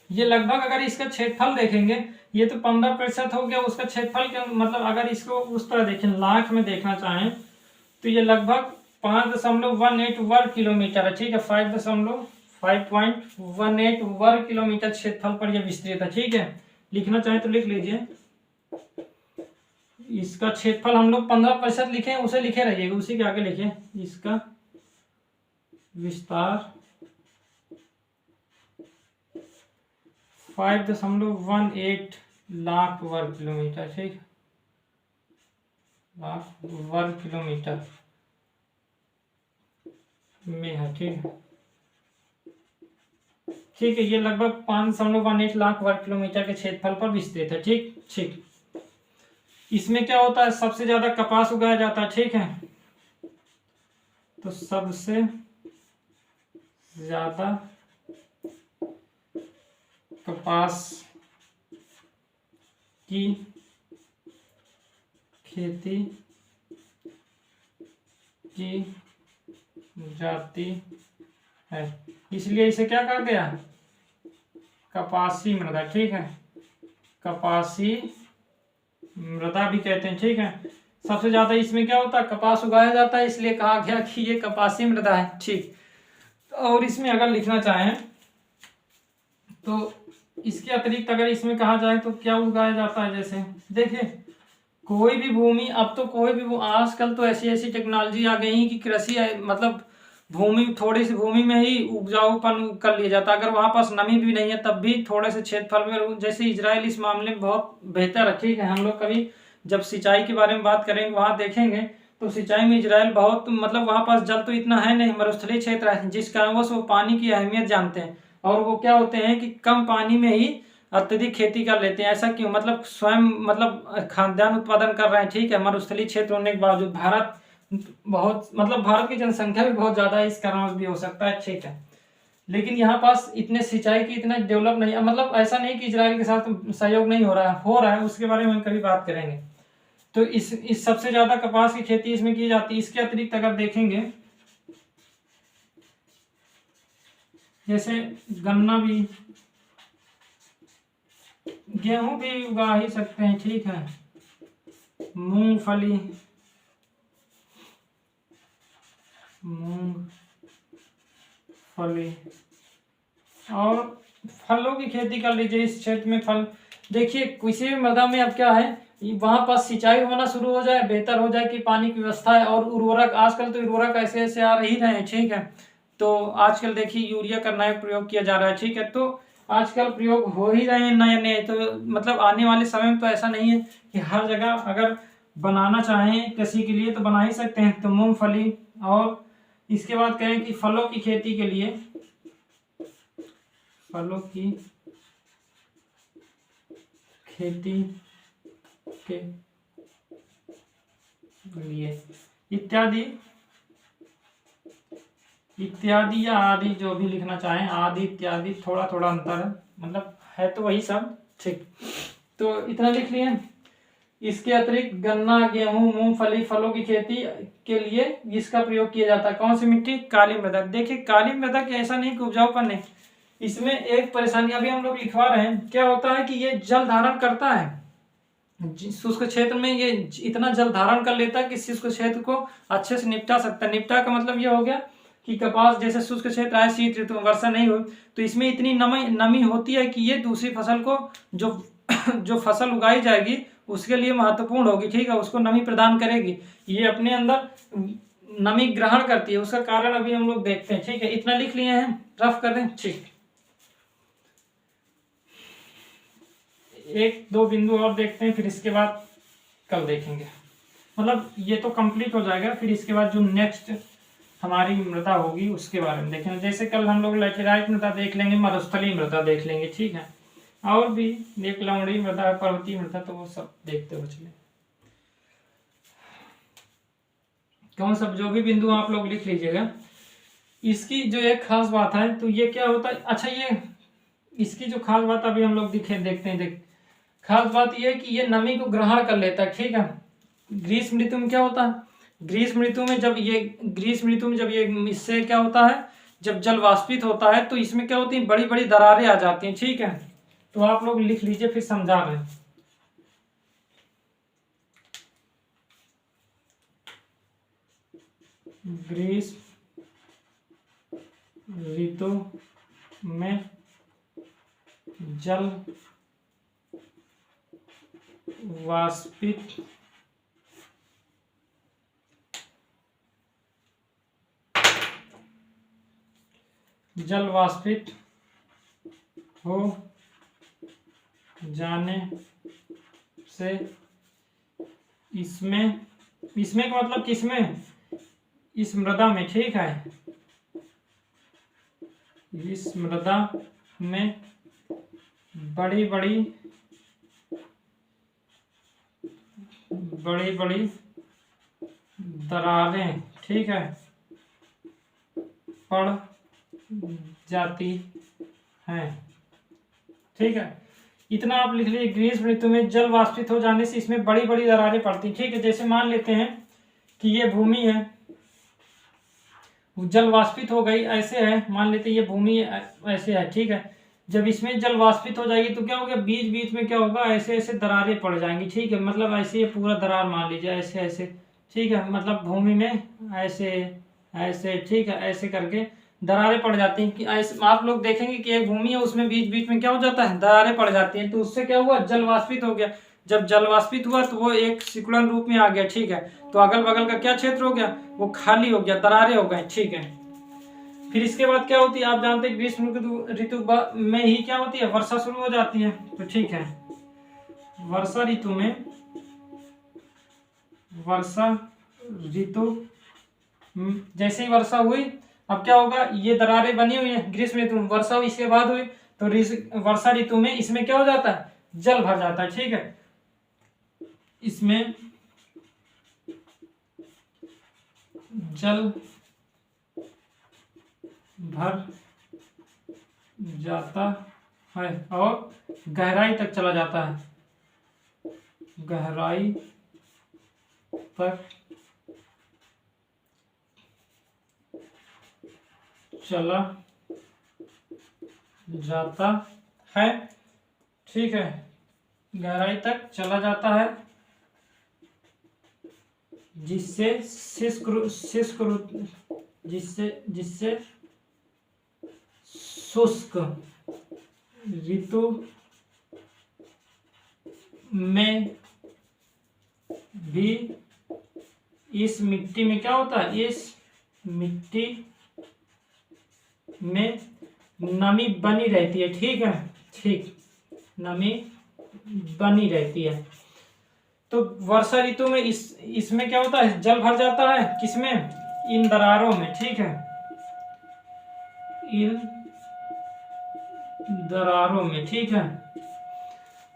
ये लगभग अगर इसका क्षेत्रफल देखेंगे, ये तो 15% हो गया उसका क्षेत्रफल के, मतलब अगर इसको उस तरह देखें, लाख में देखना चाहें, तो ये लगभग 5.18 वर्ग किलोमीटर है। ठीक है, 5.18 वर्ग किलोमीटर क्षेत्रफल पर यह विस्तृत है। ठीक है, लिखना चाहें तो लिख लीजिए। इसका क्षेत्रफल हम लोग 15% लिखे, उसे लिखे रहिएगा, उसी के आगे लिखे, इसका विस्तार 5.18 लाख वर्ग किलोमीटर। ठीक, लाख वर्ग किलोमीटर में है। ठीक है, ठीक है, ये लगभग 5.18 लाख वर्ग किलोमीटर के क्षेत्रफल पर विस्तृत है। ठीक ठीक, इसमें क्या होता है, सबसे ज्यादा कपास उगाया जाता है। ठीक है, तो सबसे ज्यादा कपास की खेती की जाती है, इसलिए इसे क्या कहा गया, कपासी मृदा। ठीक है, कपासी मृदा भी कहते हैं। ठीक है, सबसे ज्यादा इसमें क्या होता है, कपास उगाया जाता है, इसलिए कहा गया कि ये कपासी मृदा है। ठीक, और इसमें अगर लिखना चाहें तो इसके अतिरिक्त अगर इसमें कहा जाए तो क्या उगाया जाता है, जैसे देखिए, कोई भी भूमि, अब तो कोई भी आजकल तो ऐसी ऐसी टेक्नोलॉजी आ गई कि कृषि मतलब भूमि, थोड़ी सी भूमि में ही उपजाऊपन कर लिया जाता है। अगर वहां पास नमी भी नहीं है तब भी थोड़े से क्षेत्रफल में, जैसे इजराइल इस मामले में बहुत बेहतर है। ठीक है, हम लोग कभी जब सिंचाई के बारे में बात करेंगे, वहां देखेंगे तो सिंचाई में इजराइल बहुत, मतलब वहां पास जल तो इतना है नहीं, मरुस्थलीय क्षेत्र है, जिस कारणवश वो पानी की अहमियत जानते हैं, और वो क्या होते हैं कि कम पानी में ही अत्यधिक खेती कर लेते हैं। ऐसा क्यों, मतलब स्वयं, मतलब खाद्यान्न उत्पादन कर रहे हैं। ठीक है, मरुस्थलीय क्षेत्र होने के बावजूद, भारत बहुत, मतलब भारत की जनसंख्या भी बहुत ज्यादा है, इस कारण भी हो सकता है। ठीक है, लेकिन यहाँ पास इतने सिंचाई की इतना डेवलप नहीं है, मतलब ऐसा नहीं कि इजराइल के साथ सहयोग नहीं हो रहा है, उसके बारे में हम कभी बात करेंगे। तो इस सबसे ज्यादा कपास की खेती इसमें की जाती है। इसके अतिरिक्त अगर देखेंगे, जैसे गन्ना भी, गेहूं भी उगा ही सकते हैं। ठीक है, मूंगफली, और फलों की खेती कर लीजिए इस क्षेत्र में। फल देखिए, किसी भी मृदा में अब क्या है, वहां पर सिंचाई होना शुरू हो जाए, बेहतर हो जाए कि पानी की व्यवस्था है, और उर्वरक, आजकल तो उर्वरक ऐसे ऐसे आ ही रहे हैं। ठीक है, तो आजकल देखिए यूरिया का नया प्रयोग किया जा रहा है। ठीक है, तो आजकल प्रयोग हो ही रहे हैं नए नए, तो मतलब आने वाले समय में तो ऐसा नहीं है कि हर जगह अगर बनाना चाहें कृषि के लिए तो बना ही सकते हैं। तो मूंगफली, और इसके बाद कहें कि फलों की खेती के लिए, फलों की खेती के लिए इत्यादि इत्यादि या आदि, जो भी लिखना चाहें, आदि इत्यादि, थोड़ा थोड़ा अंतर है, मतलब है तो वही सब। ठीक, तो इतना लिख लिए। इसके अतिरिक्त गन्ना, गेहूं, मूंगफली, फलों की खेती के लिए इसका प्रयोग किया जाता है। कौन सी मिट्टी, काली मृदा। देखिए, काली मृदा के ऐसा नहीं कि उपजाऊपन नहीं, इसमें एक परेशानी अभी हम लोग लिखवा रहे हैं, क्या होता है कि ये जल धारण करता है, शुष्क क्षेत्र में ये इतना जल धारण कर लेता है कि शुष्क क्षेत्र को अच्छे से निपटा सकता है। निपटा का मतलब ये हो गया कि कपास जैसे शुष्क क्षेत्र आए, शीत ऋतु में वर्षा नहीं हुई, तो इसमें इतनी नमी होती है कि ये दूसरी फसल को, जो जो फसल उगाई जाएगी उसके लिए महत्वपूर्ण होगी। ठीक है, उसको नमी प्रदान करेगी, ये अपने अंदर नमी ग्रहण करती है, उसका कारण अभी हम लोग देखते हैं। ठीक है, इतना लिख लिए हैं, रफ कर दें। ठीक, एक दो बिंदु और देखते हैं, फिर इसके बाद कल देखेंगे, मतलब ये तो कंप्लीट हो जाएगा, फिर इसके बाद जो नेक्स्ट हमारी मृदा होगी उसके बारे में देखेंगे। जैसे कल हम लोग लैटेराइट मृदा देख लेंगे, मरुस्थलीय मृदा देख लेंगे। ठीक है, और भी एक लवणीय मृदा, पर्वतीय मृदा, तो वो सब देखते हुए चले। कौन सब, जो भी बिंदु आप लोग लिख लीजिएगा। इसकी जो एक खास बात है, तो ये क्या होता है, अच्छा, इसकी जो खास बात अभी हम लोग देखते हैं। खास बात यह है कि ये नमी को ग्रहण कर लेता है, ठीक है। ग्रीष्म ऋतु में क्या होता है, ग्रीष्म ऋतु में जब ये इससे क्या होता है, जब जल वाष्पित होता है तो इसमें क्या होती है, बड़ी बड़ी दरारें आ जाती हैं, ठीक है। तो आप लोग लिख लीजिए, फिर समझा रहे हैं। ग्रीष्म ऋतु में जल वाष्पित हो जाने से इसमें का मतलब किसमें, इस मृदा में, ठीक है। इस मृदा में बड़ी बड़ी दरारें, ठीक है, पड़ जाती हैं, ठीक है। इतना आप लिख लीजिए, ग्रीष्म ऋतु में जल वाष्पित हो जाने से इसमें बड़ी बड़ी दरारें पड़ती, ठीक है। जैसे मान लेते हैं कि ये भूमि है, जल वाष्पित हो गई, ऐसे है, मान लेते हैं ये भूमि ऐसे है, ठीक है। जब इसमें जल वाष्पित हो जाएगी तो क्या होगा, बीच बीच में क्या होगा, ऐसे ऐसे दरारें पड़ जाएंगी, ठीक है। मतलब ऐसे ये पूरा दरार मान लीजिए, ऐसे ऐसे, ठीक है। मतलब भूमि में ऐसे ऐसे, ठीक है, ऐसे करके दरारें पड़ जाती हैं। कि ऐसे आप लोग देखेंगे कि एक भूमि है, उसमें बीच बीच में क्या हो जाता है, दरारें पड़ जाती हैं। तो उससे क्या हुआ, जल वाष्पित हो गया। जब जल वाष्पित हुआ तो वो एक सिकुड़न रूप में आ गया, ठीक है। तो अगल बगल का क्या क्षेत्र हो गया, वो खाली हो गया, दरारें हो गए, ठीक है। फिर इसके बाद क्या होती है, आप जानते हैं ग्रीष्म ऋतु में ही क्या होती है, वर्षा शुरू हो जाती है। तो ठीक है, वर्षा ऋतु जैसे ही वर्षा हुई, अब क्या होगा, ये दरारें बनी हुई है ग्रीष्म ऋतु में, वर्षा हुई, इसके बाद हुई, तो वर्षा ऋतु में इसमें क्या हो जाता है, जल भर जाता है, ठीक है। इसमें जल भर जाता है और गहराई तक चला जाता है, गहराई तक चला जाता है, ठीक है। गहराई तक चला जाता है, जिससे शुष्क ऋतु में भी इस मिट्टी में क्या होता है, इस मिट्टी में नमी बनी रहती है, ठीक है, ठीक, नमी बनी रहती है। तो वर्षा ऋतु में इसमें क्या होता है, जल भर जाता है, किसमें, इन दरारों में, ठीक है, इन दरारों में, ठीक है।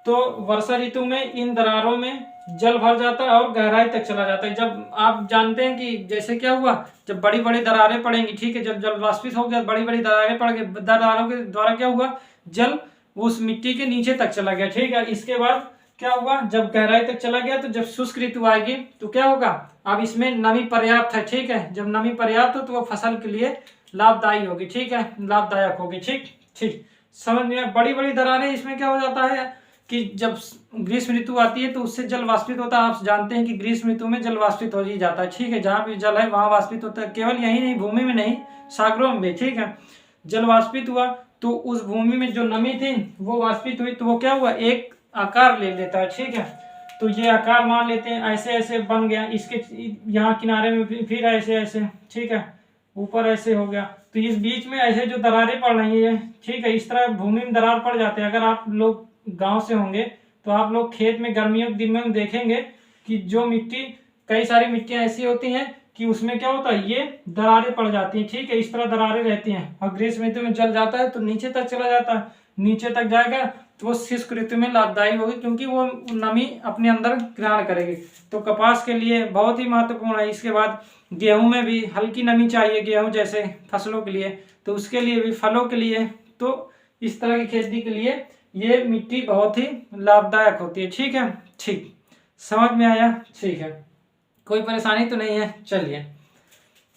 तो वर्षा ऋतु में इन दरारों में जल भर जाता है और गहराई तक चला जाता है। जब आप जानते हैं कि जैसे क्या हुआ, जब बड़ी बड़ी दरारें पड़ेंगी, ठीक है, जब जल वाष्पित हो गया, बड़ी बड़ी दरारें पड़ गई, दरारों के द्वारा क्या हुआ, जल उस मिट्टी के नीचे तक चला गया, ठीक है। इसके बाद क्या हुआ, जब गहराई तक चला गया तो जब शुष्क ऋतु आएगी तो क्या होगा, अब इसमें नमी पर्याप्त है, ठीक है। जब नमी पर्याप्त हो तो वो फसल के लिए लाभदायी होगी, ठीक है, लाभदायक होगी, ठीक ठीक। समझ में, बड़ी बड़ी दरारें, इसमें क्या हो जाता है कि जब ग्रीष्म ऋतु आती है तो उससे जल वाष्पित होता है। आप जानते हैं कि ग्रीष्म ऋतु में जल वाष्पित हो ही जाता है, ठीक है। जहाँ भी जल है वहाँ वाष्पित होता है, केवल यही नहीं, भूमि में नहीं, सागरों में भी, ठीक है। जल वाष्पित हुआ तो उस भूमि में जो नमी थी वो वाष्पित हुई, तो वो क्या हुआ, एक आकार ले लेता है, ठीक है। तो ये आकार मान लेते हैं, ऐसे ऐसे बन गया, इसके यहाँ किनारे में फिर ऐसे ऐसे, ठीक है, ऊपर ऐसे हो गया। तो इस बीच में ऐसे जो दरारें पड़ रही है, ठीक है, इस तरह भूमि में दरार पड़ जाते हैं। अगर आप लोग गांव से होंगे तो आप लोग खेत में गर्मियों के दिन में देखेंगे कि जो मिट्टी, कई सारी मिट्टियां ऐसी होती हैं कि उसमें क्या होता है, ये दरारें पड़ जाती हैं, ठीक है, इस तरह दरारें रहती हैं। और ग्रीष्म ऋतु में जल जाता है तो नीचे तक चला जाता है, नीचे तक जाएगा तो वो शुष्क ऋतु में लाभदायी होगी, क्योंकि वो नमी अपने अंदर ग्रहण करेगी। तो कपास के लिए बहुत ही महत्वपूर्ण है। इसके बाद गेहूं में भी हल्की नमी चाहिए, गेहूं जैसे फसलों के लिए, तो उसके लिए भी, फलों के लिए, तो इस तरह की खेती के लिए ये मिट्टी बहुत ही लाभदायक होती है। ठीक है, ठीक, समझ में आया? ठीक है, कोई परेशानी तो नहीं है? चलिए,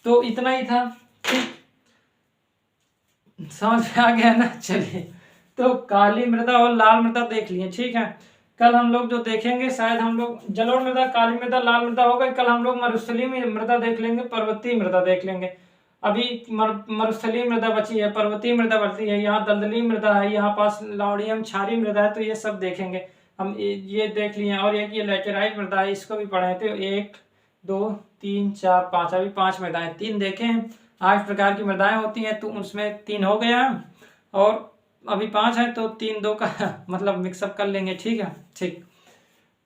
तो इतना ही था। ठीक, समझ में आ गया ना? चलिए, तो काली मृदा और लाल मृदा देख लिए। ठीक है, कल हम लोग जो देखेंगे, शायद हम लोग जलोढ़ मृदा, काली मृदा, लाल मृदा हो गई। कल हम लोग मरुस्थलीय मृदा देख लेंगे, पर्वतीय मृदा देख लेंगे। अभी मरुस्थलीय मृदा बची है, पर्वतीय मृदा बची है, यहाँ दलदली मृदा है, यहाँ पास लवणीय क्षारीय मृदा है, तो ये सब देखेंगे हम। ये देख लिए। और एक ये लैटेराइट मृदा है, इसको भी पढ़े थे। 1 2 3 4 5, अभी 5 मृदाएं, 3 देखे हैं। 8 प्रकार की मृदाएं होती हैं, तो उसमें 3 हो गया है और अभी 5 है, तो 3 2 का मतलब मिक्सअप कर लेंगे। ठीक है, ठीक,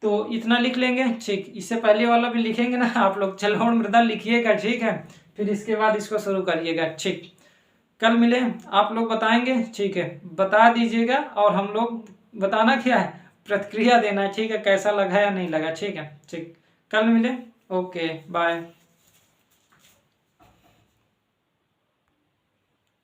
तो इतना लिख लेंगे। ठीक, इससे पहले वाला भी लिखेंगे ना आप लोग, जलोढ़ मृदा लिखिएगा। ठीक है, फिर इसके बाद इसको शुरू करिएगा। ठीक, कल मिले, आप लोग बताएंगे। ठीक है, बता दीजिएगा और हम लोग बताना क्या है, प्रतिक्रिया देना है। ठीक है, कैसा लगा या नहीं लगा। ठीक है, ठीक, कल मिले। Okay, bye.